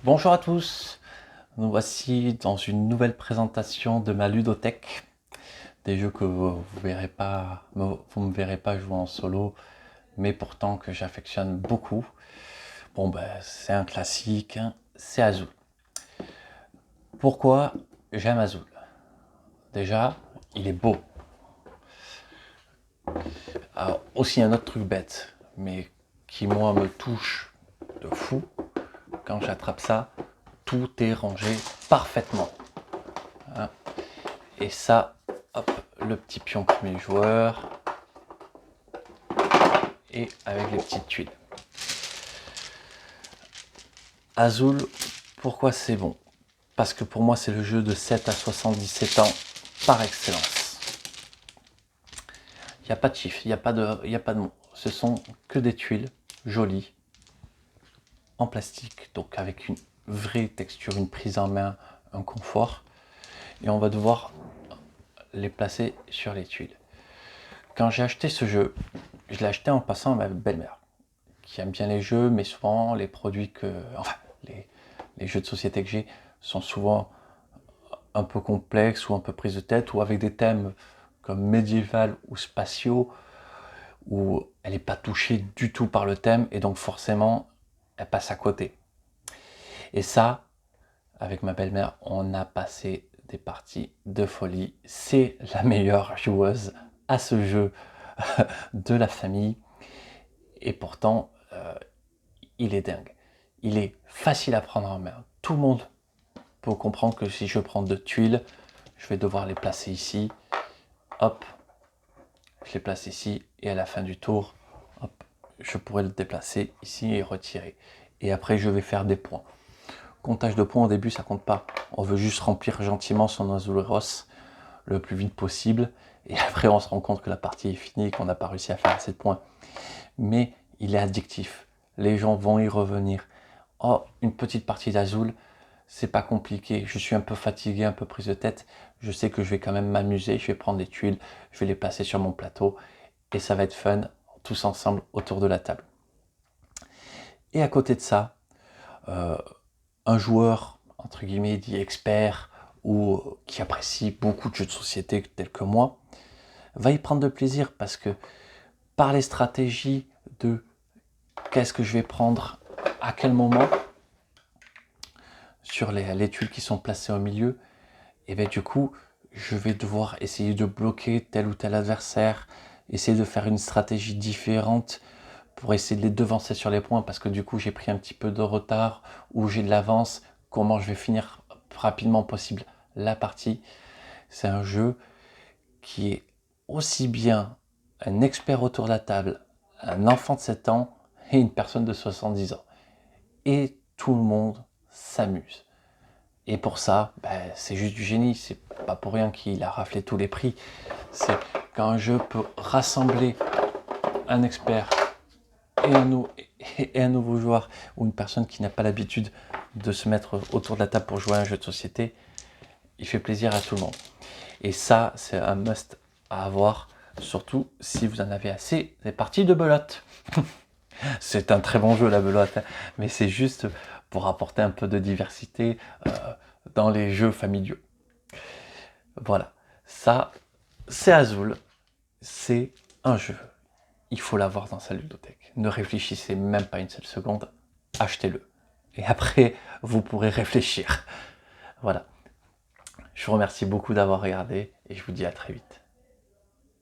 Bonjour à tous, nous voici dans une nouvelle présentation de ma ludothèque. Des jeux que vous me verrez pas jouer en solo, mais pourtant que j'affectionne beaucoup. Bon ben c'est un classique, hein, c'est Azul. Pourquoi j'aime Azul? Déjà, il est beau. Alors, aussi un autre truc bête, mais qui moi me touche de fou, quand j'attrape ça, tout est rangé parfaitement. Hein. Et ça, hop, le petit pion premier joueur, et avec les petites tuiles. Azul, pourquoi c'est bon? Parce que pour moi, c'est le jeu de 7 à 77 ans par excellence. Il n'y a pas de chiffres, il n'y a pas de mots. Ce sont que des tuiles jolies, en plastique, donc avec une vraie texture, une prise en main, un confort. Et on va devoir les placer sur les tuiles. Quand j'ai acheté ce jeu, je l'ai acheté en passant à ma belle-mère, qui aime bien les jeux, mais souvent les produits les jeux de société que j'ai sont souvent un peu complexes ou un peu prise de tête, ou avec des thèmes comme médiéval ou spatiaux, où elle n'est pas touchée du tout par le thème, et donc forcément, elle passe à côté. Et ça, avec ma belle-mère, on a passé des parties de folie. C'est la meilleure joueuse à ce jeu de la famille, et pourtant, il est dingue. Il est facile à prendre en main. Tout le monde peut comprendre que si je prends deux tuiles, je vais devoir les placer ici. Hop, je les place ici, et à la fin du tour, hop, je pourrais le déplacer ici et retirer. Et après, je vais faire des points. Comptage de points au début, ça compte pas. On veut juste remplir gentiment son Azuleros le plus vite possible. Et après, on se rend compte que la partie est finie et qu'on n'a pas réussi à faire assez de points. Mais il est addictif. Les gens vont y revenir. Oh, une petite partie d'Azul, c'est pas compliqué. Je suis un peu fatigué, un peu prise de tête. Je sais que je vais quand même m'amuser. Je vais prendre des tuiles, je vais les placer sur mon plateau. Et ça va être fun, tous ensemble autour de la table. Et à côté de ça, un joueur, entre guillemets, dit expert, ou qui apprécie beaucoup de jeux de société tels que moi, va y prendre de plaisir, parce que par les stratégies de qu'est-ce que je vais prendre à quel moment sur les tuiles qui sont placées au milieu, et bien du coup je vais devoir essayer de bloquer tel ou tel adversaire, essayer de faire une stratégie différente pour essayer de les devancer sur les points, parce que du coup j'ai pris un petit peu de retard ou j'ai de l'avance. Comment je vais finir rapidement possible la partie? C'est un jeu qui est aussi bien un expert autour de la table, un enfant de 7 ans et une personne de 70 ans. Et tout le monde s'amuse. Et pour ça, ben, c'est juste du génie. C'est pas pour rien qu'il a raflé tous les prix. C'est quand un jeu peut rassembler un expert et un nouveau joueur, ou une personne qui n'a pas l'habitude de se mettre autour de la table pour jouer à un jeu de société, il fait plaisir à tout le monde. Et ça, c'est un must à avoir, surtout si vous en avez assez des parties de belote. C'est un très bon jeu, la belote, hein, mais c'est juste pour apporter un peu de diversité dans les jeux familiaux. Voilà, ça, c'est Azul, c'est un jeu. Il faut l'avoir dans sa ludothèque. Ne réfléchissez même pas une seule seconde, achetez-le. Et après, vous pourrez réfléchir. Voilà. Je vous remercie beaucoup d'avoir regardé et je vous dis à très vite.